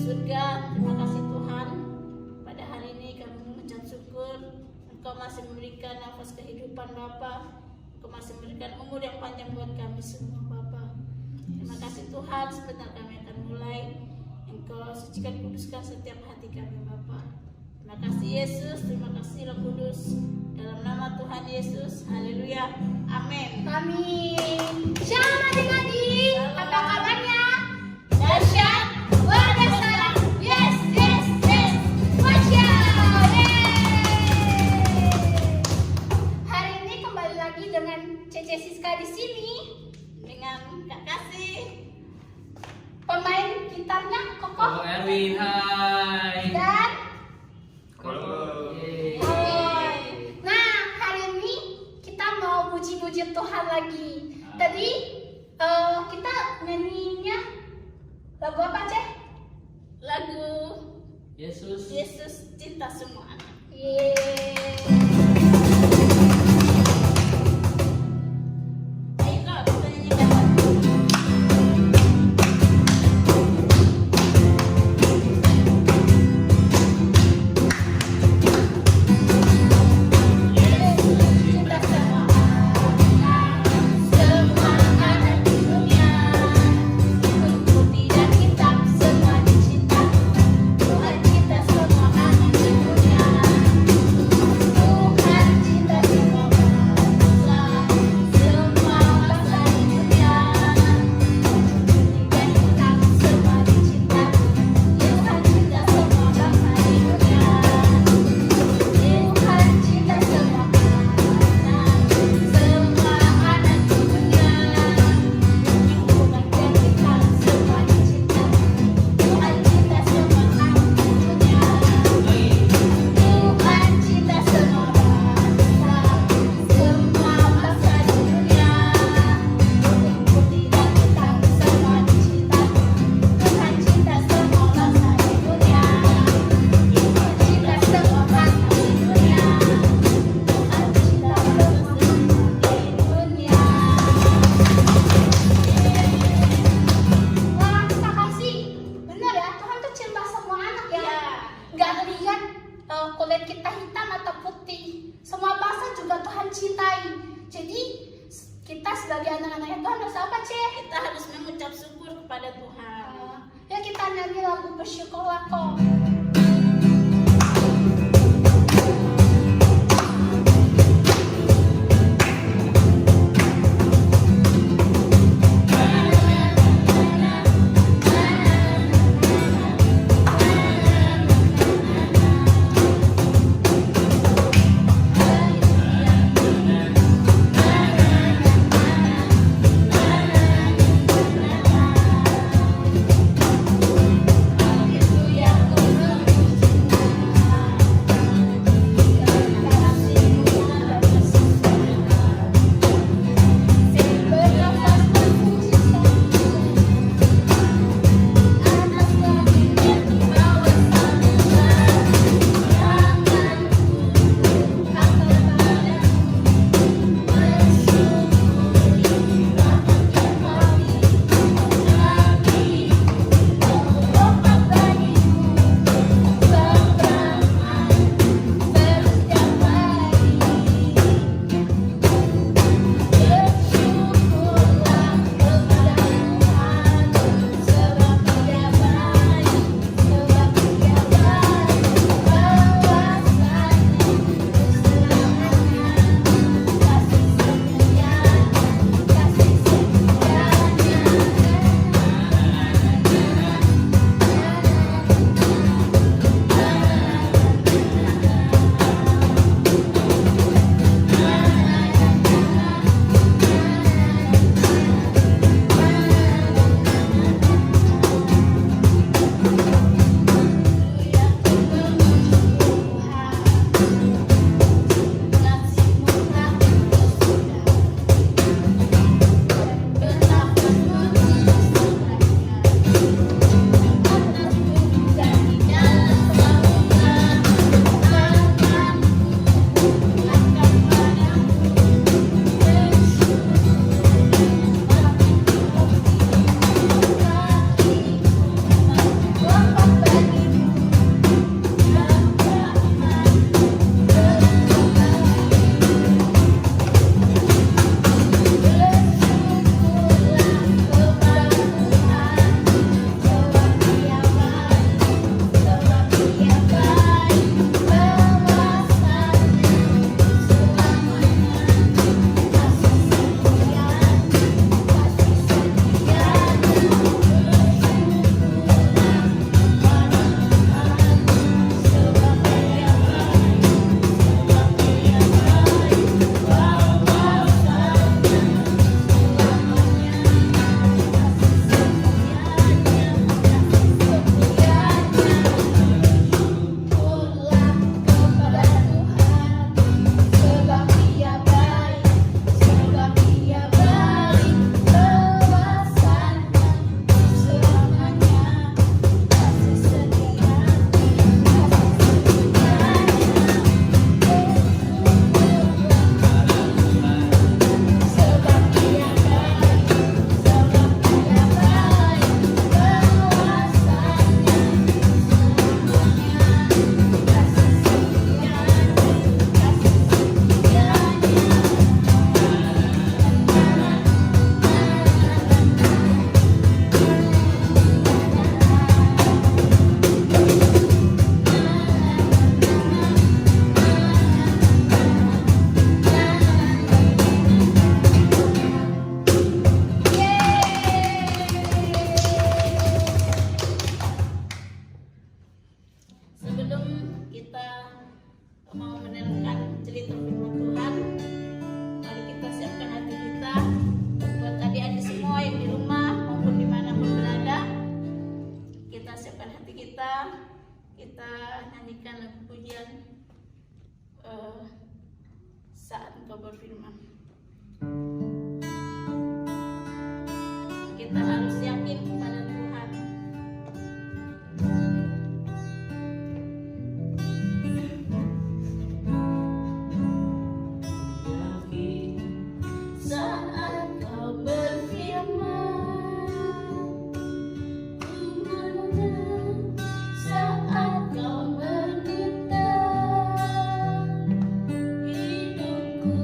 surga. Terima kasih Tuhan, pada hari ini kami mengucap syukur Engkau masih memberikan nafas kehidupan Bapa. Engkau masih memberikan umur yang panjang buat kami semua Bapa. Terima kasih Tuhan, sebentar kami akan mulai. Engkau sucikan kuduskan setiap hati kami Bapa. Terima kasih Yesus, terima kasih Roh Kudus. Dalam nama Tuhan Yesus, haleluya, amin. Amin. Shalom adik-adik, apa kabarnya? Dahsyat, luar biasa. Yes, yes, yes. Masya Allah. Hari ini kembali lagi dengan Cece Siska di sini. dengan Kak Kasih. Pemain gitarnya Koko Koko Erwin, hai. dan Halo. Nah, hari ini kita mau puji-puji Tuhan lagi. Tadi kita nyanyinya lagu apa, Ceh? Lagu Yesus. Yesus cinta semua anak. Yeay. Ayo Kak, kita nyanyikan lagu. Cinta semua anak di dunia, mengikuti dan kitab semua dicinta. Tuhan cinta semua anak di dunia. Tuhan cinta semua bangsa, semua bangsa di dunia. Mengikuti dan kitab semua dicinta. Tuhan cinta semua bangsa di dunia. Tuhan cinta semua anak di dunia. Mengikuti dan kitab semua dicinta. Tuhan cinta semua anak di dunia. Tuhan cinta semua bangsa, semua bangsa di dunia. Mengikuti dan kitab semua dicinta. Tuhan cinta semua bangsa di dunia. Tuhan cinta semua bangsa di dunia. Tuhan cinta semua di dunia. Wah, Kak Kasih, bener ya, Tuhan tuh cinta semua anak ya. Ya. Gak ngelihat kulit kita hitam atau putih. Semua bangsa juga Tuhan cintai. Jadi kita sebagai anak-anaknya Tuhan harus apa, Ceh? Kita harus mengucap syukur kepada Tuhan. Ya kita nyanyi lagu bersyukurlah kok. Haleluya, mau mendengarkan cerita firman Tuhan. Mari kita siapkan hati kita. Buat adik-adik semua yang di rumah maupun dimanapun berada, kita siapkan hati kita. Kita nyanyikan lagu pujian saat Engkau berfirman. Kita harus yakin kepada Tuhan. Saat Kau berfirman, saat Kau berkata, hidupku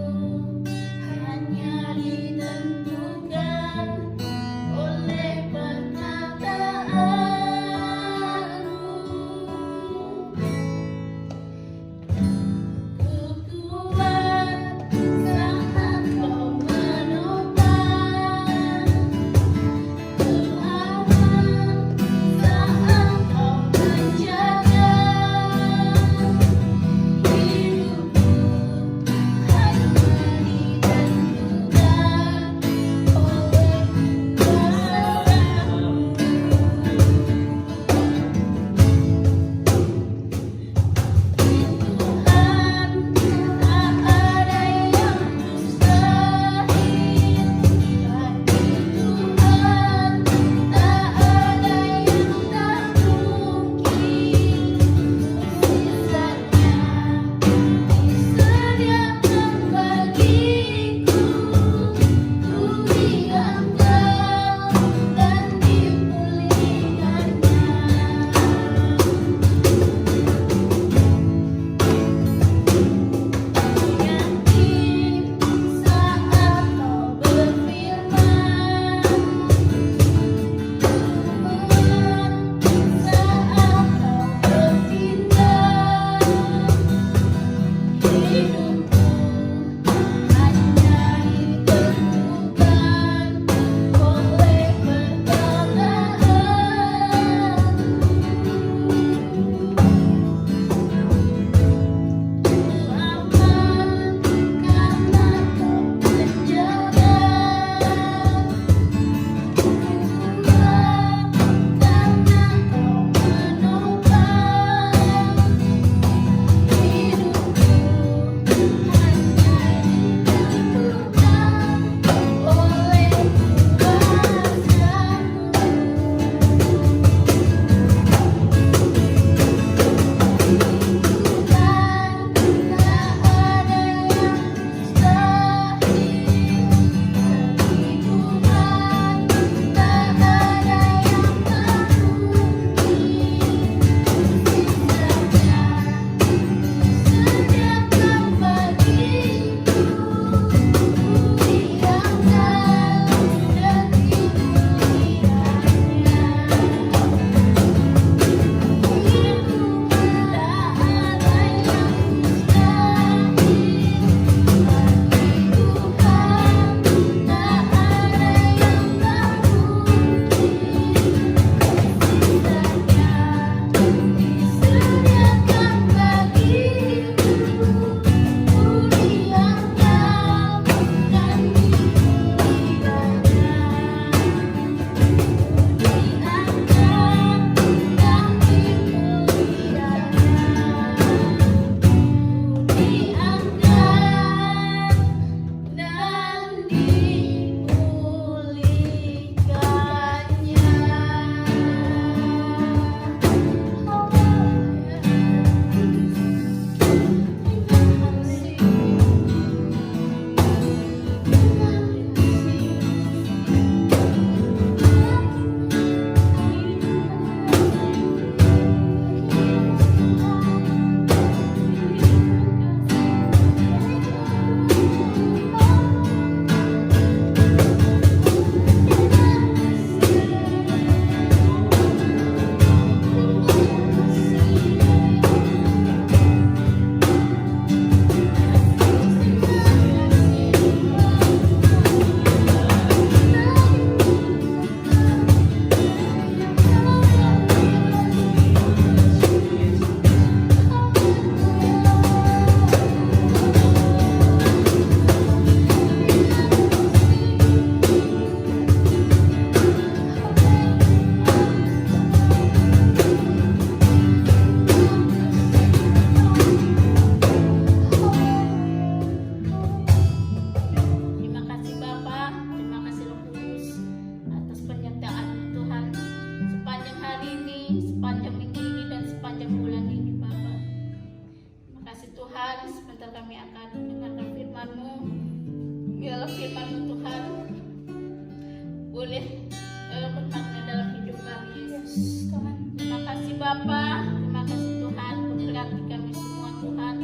kasih Bapa, terima kasih Tuhan, memberkati kami semua Tuhan,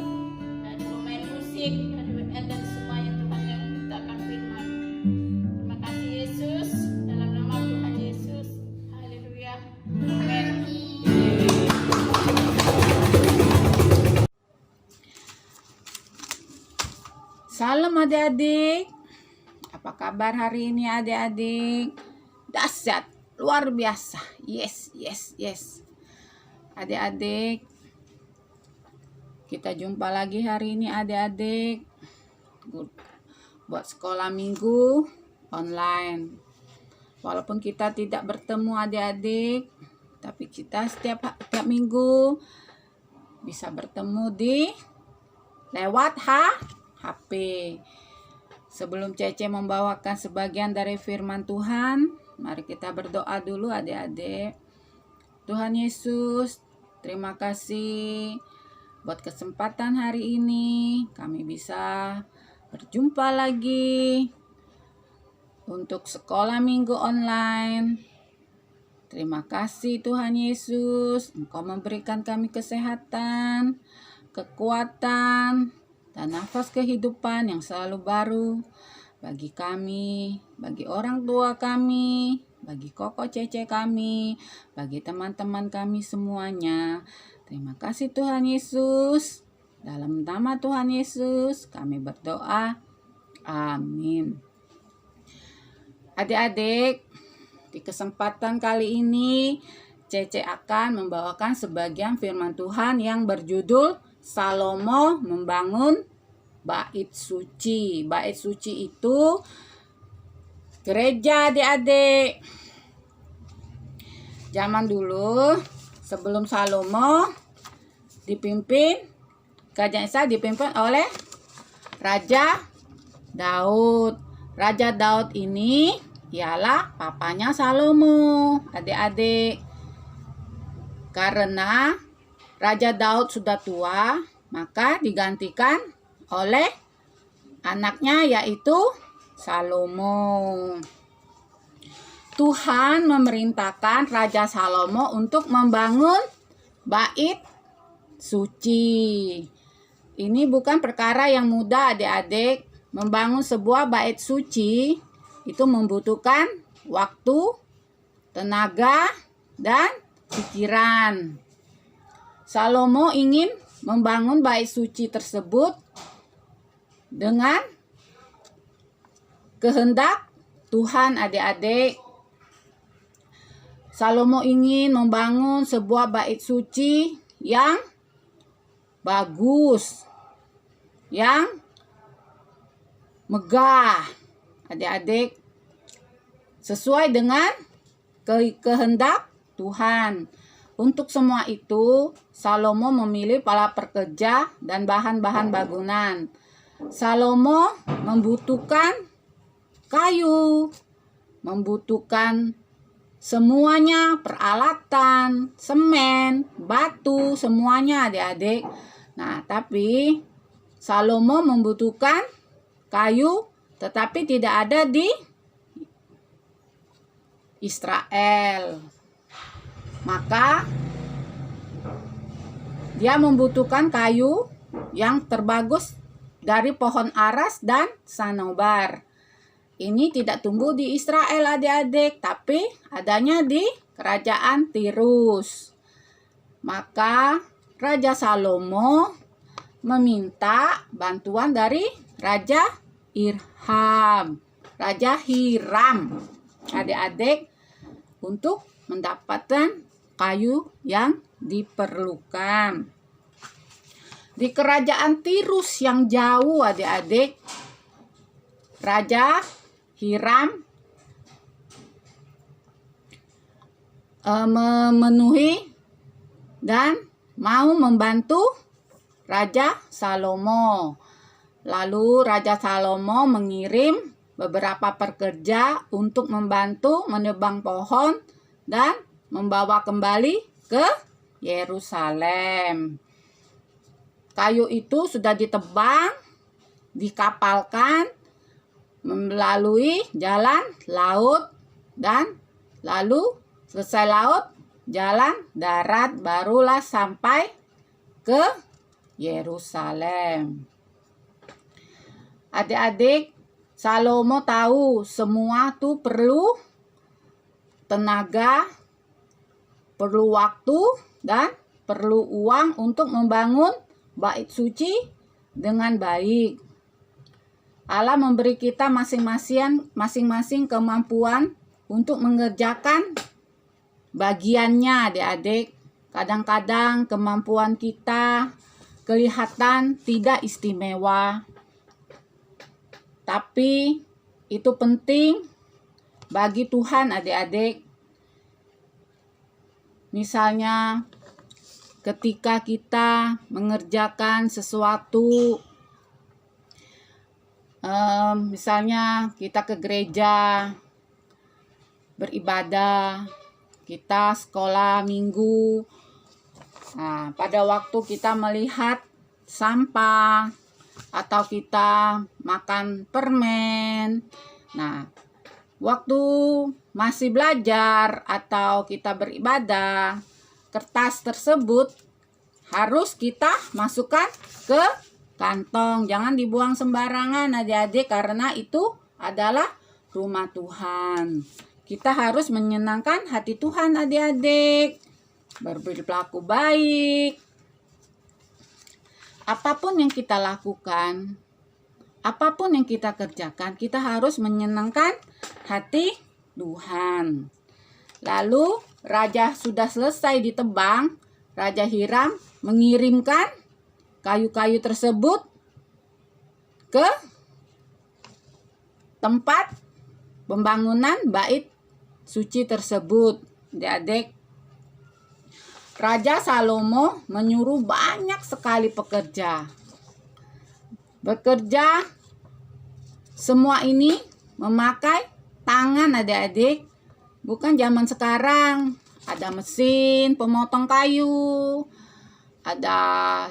dari pemain musik, dari WN dan semuanya Tuhan yang menciptakan firman. Terima kasih Yesus, dalam nama Tuhan Yesus. Haleluya. Amin. Salam adik-adik. Apa kabar hari ini adik-adik? Dahsyat, luar biasa. Yes. Adik-adik, kita jumpa lagi hari ini adik-adik. Buat sekolah minggu online. Walaupun kita tidak bertemu adik-adik, tapi kita setiap minggu bisa bertemu lewat HP. Sebelum Cece membawakan sebagian dari firman Tuhan, mari kita berdoa dulu adik-adik. Tuhan Yesus, terima kasih buat kesempatan hari ini. Kami bisa berjumpa lagi untuk sekolah minggu online. Terima kasih Tuhan Yesus, Engkau memberikan kami kesehatan, kekuatan, dan nafas kehidupan yang selalu baru bagi kami, bagi orang tua kami, bagi Koko Cece kami, bagi teman-teman kami semuanya. Terima kasih Tuhan Yesus. Dalam nama Tuhan Yesus kami berdoa. Amin. Adik-adik, di kesempatan kali ini Cece akan membawakan sebagian firman Tuhan yang berjudul Salomo membangun bait suci. Bait suci itu gereja adik-adik. Zaman dulu sebelum Salomo kerajaan Israel dipimpin oleh Raja Daud. Raja Daud ini ialah papanya Salomo, adik-adik. Karena Raja Daud sudah tua, maka digantikan oleh anaknya yaitu Salomo. Tuhan memerintahkan Raja Salomo untuk membangun bait suci. Ini bukan perkara yang mudah adik-adik. Membangun sebuah bait suci itu membutuhkan waktu, tenaga, dan pikiran. Salomo ingin membangun bait suci tersebut dengan kehendak Tuhan adik-adik. Salomo ingin membangun sebuah bait suci yang bagus, yang megah adik-adik, sesuai dengan kehendak Tuhan. Untuk semua itu, Salomo memilih para pekerja dan bahan-bahan bangunan. Salomo membutuhkan kayu, membutuhkan semuanya, peralatan, semen, batu, semuanya adik-adik. Nah, tapi Salomo membutuhkan kayu, tetapi tidak ada di Israel. Maka dia membutuhkan kayu yang terbagus dari pohon aras dan sanobar. Ini tidak tumbuh di Israel adik-adik, tapi adanya di kerajaan Tirus. Maka Raja Salomo meminta bantuan dari Raja Hiram adik-adik untuk mendapatkan kayu yang diperlukan. Di kerajaan Tirus yang jauh adik-adik, Raja Hiram memenuhi dan mau membantu Raja Salomo. Lalu Raja Salomo mengirim beberapa pekerja untuk membantu menebang pohon dan membawa kembali ke Yerusalem. Kayu itu sudah ditebang, dikapalkan melalui jalan laut, dan lalu selesai laut jalan darat, barulah sampai ke Yerusalem. Adik-adik, Salomo tahu semua tuh perlu tenaga, perlu waktu, dan perlu uang untuk membangun bait suci dengan baik. Allah memberi kita masing-masing kemampuan untuk mengerjakan bagiannya, adik-adik. Kadang-kadang kemampuan kita kelihatan tidak istimewa, tapi itu penting bagi Tuhan, adik-adik. Misalnya ketika kita mengerjakan sesuatu, misalnya kita ke gereja beribadah, kita sekolah minggu. Nah, pada waktu kita melihat sampah atau kita makan permen, nah, waktu masih belajar atau kita beribadah, kertas tersebut harus kita masukkan ke kantong. Jangan dibuang sembarangan, adik-adik, karena itu adalah rumah Tuhan. Kita harus menyenangkan hati Tuhan, adik-adik. Berperilaku baik. Apapun yang kita lakukan, apapun yang kita kerjakan, kita harus menyenangkan hati Tuhan. Lalu raja sudah selesai ditebang, Raja Hiram mengirimkan kayu-kayu tersebut ke tempat pembangunan bait suci tersebut. Adik-adik, Raja Salomo menyuruh banyak sekali pekerja bekerja. Semua ini memakai tangan, adik-adik. Bukan zaman sekarang ada mesin pemotong kayu, ada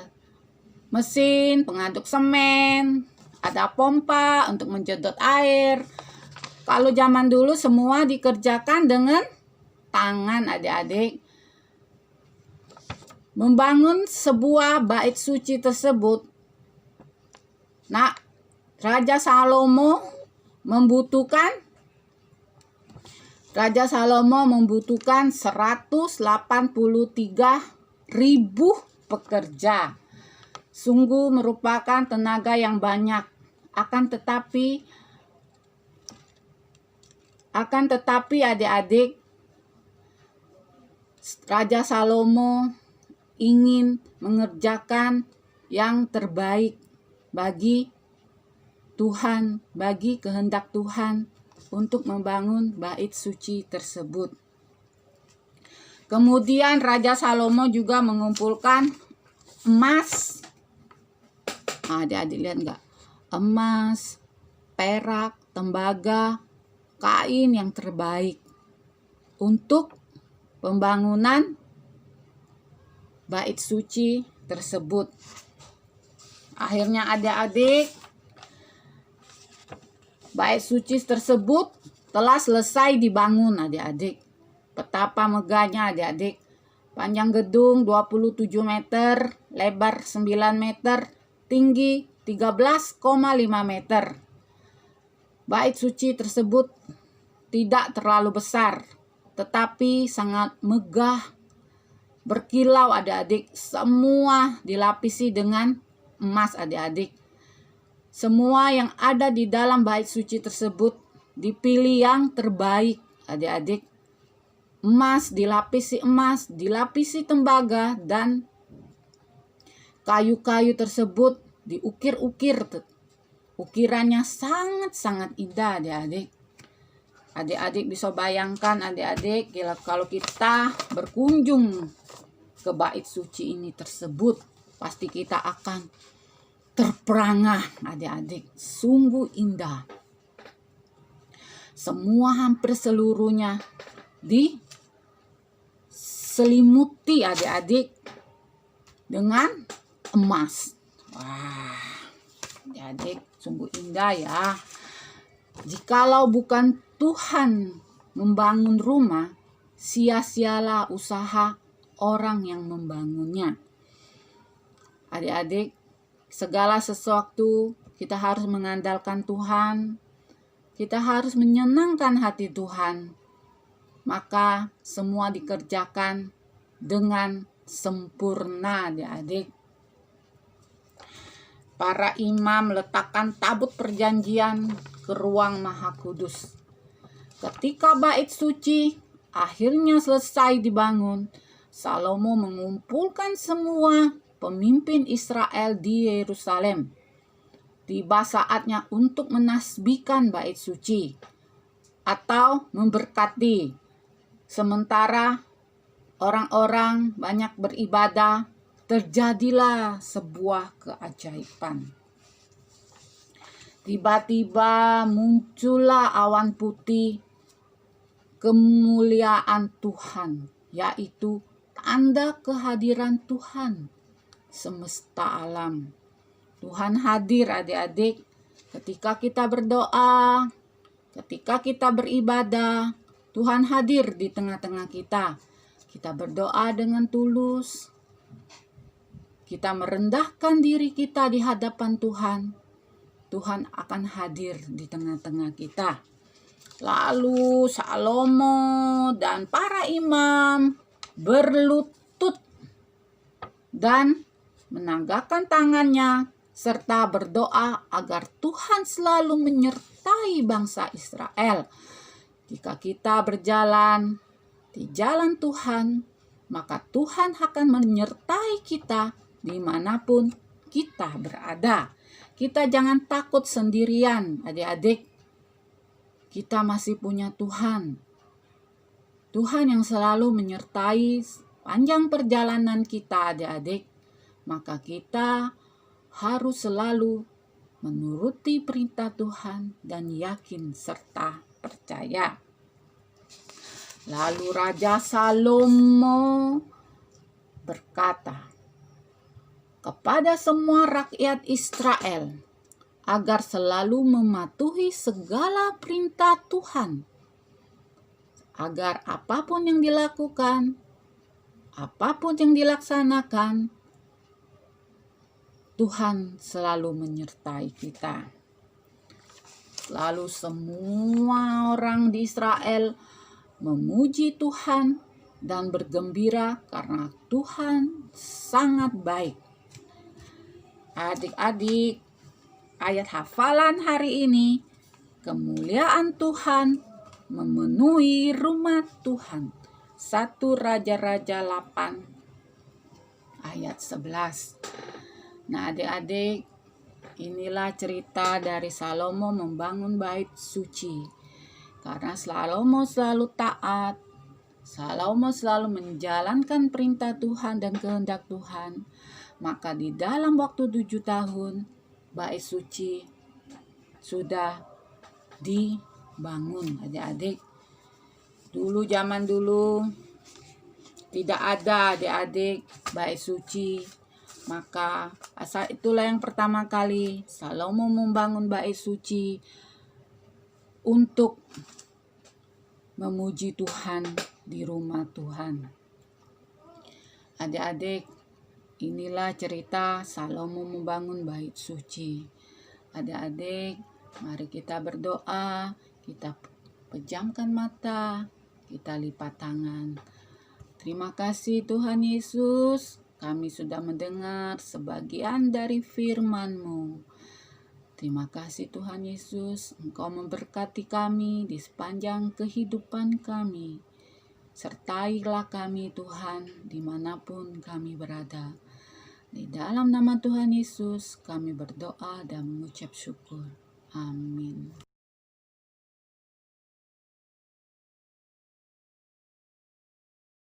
mesin pengaduk semen, ada pompa untuk menjedot air. Kalau zaman dulu semua dikerjakan dengan tangan, adik-adik. Membangun sebuah bait suci tersebut, nah, Raja Salomo membutuhkan 183.000 pekerja. Sungguh merupakan tenaga yang banyak. Akan tetapi adik-adik, Raja Salomo ingin mengerjakan yang terbaik bagi Tuhan, bagi kehendak Tuhan untuk membangun bait suci tersebut. Kemudian Raja Salomo juga mengumpulkan emas. Adik-adik lihat nggak? Emas, perak, tembaga, kain yang terbaik untuk pembangunan bait suci tersebut. Akhirnya adik-adik, bait suci tersebut telah selesai dibangun, adik-adik. Betapa megahnya, adik-adik. Panjang gedung 27 meter, lebar 9 meter, tinggi 13,5 meter. Bait suci tersebut tidak terlalu besar, tetapi sangat megah, berkilau, adik-adik. Semua dilapisi dengan emas, adik-adik. Semua yang ada di dalam bait suci tersebut dipilih yang terbaik, adik-adik. Emas, dilapisi tembaga, dan kayu-kayu tersebut diukir-ukir. Ukirannya sangat-sangat indah, adik-adik. Adik-adik bisa bayangkan, adik-adik, kalau kita berkunjung ke bait suci ini tersebut, pasti kita akan terperangah, adik-adik. Sungguh indah. Semua hampir seluruhnya diselimuti, adik-adik, dengan emas. Wah, adik-adik, sungguh indah ya. Jikalau bukan Tuhan membangun rumah, sia-sialah usaha orang yang membangunnya. Adik-adik, segala sesuatu kita harus mengandalkan Tuhan. Kita harus menyenangkan hati Tuhan. Maka semua dikerjakan dengan sempurna, adik-adik. Para imam meletakkan tabut perjanjian ke ruang Maha Kudus. Ketika bait suci akhirnya selesai dibangun, Salomo mengumpulkan semua pemimpin Israel di Yerusalem. Tiba saatnya untuk menasbihkan bait suci atau memberkati. Sementara orang-orang banyak beribadah, terjadilah sebuah keajaiban. Tiba-tiba muncullah awan putih kemuliaan Tuhan, yaitu tanda kehadiran Tuhan semesta alam. Tuhan hadir, adik-adik, ketika kita berdoa, ketika kita beribadah, Tuhan hadir di tengah-tengah kita. Kita berdoa dengan tulus, kita merendahkan diri kita di hadapan Tuhan, Tuhan akan hadir di tengah-tengah kita. Lalu Salomo dan para imam berlutut dan menanggakkan tangannya serta berdoa agar Tuhan selalu menyertai bangsa Israel. Jika kita berjalan di jalan Tuhan, maka Tuhan akan menyertai kita dimanapun kita berada. Kita jangan takut sendirian, adik-adik. Kita masih punya Tuhan. Tuhan yang selalu menyertai panjang perjalanan kita, adik-adik. Maka kita harus selalu menuruti perintah Tuhan dan yakin serta percaya. Lalu Raja Salomo berkata kepada semua rakyat Israel agar selalu mematuhi segala perintah Tuhan, agar apapun yang dilakukan, apapun yang dilaksanakan, Tuhan selalu menyertai kita. Lalu semua orang di Israel memuji Tuhan dan bergembira karena Tuhan sangat baik. Adik-adik, ayat hafalan hari ini, kemuliaan Tuhan memenuhi rumah Tuhan. 1 Raja-Raja 8 ayat 11. Nah, adik-adik, inilah cerita dari Salomo membangun bait suci. Karena Salomo selalu taat, Salomo selalu menjalankan perintah Tuhan dan kehendak Tuhan, maka di dalam waktu 7 tahun bait suci sudah dibangun, adik-adik. Zaman dulu tidak ada, adik-adik, bait suci. Maka asal itulah yang pertama kali Salomo membangun bait suci untuk memuji Tuhan di rumah Tuhan. Adik-adik, inilah cerita Salomo membangun bait suci. Adik-adik, mari kita berdoa, kita pejamkan mata, kita lipat tangan. Terima kasih Tuhan Yesus, kami sudah mendengar sebagian dari firman-Mu. Terima kasih Tuhan Yesus, Engkau memberkati kami di sepanjang kehidupan kami. Sertailah kami Tuhan dimanapun kami berada. Di dalam nama Tuhan Yesus kami berdoa dan mengucap syukur. Amin.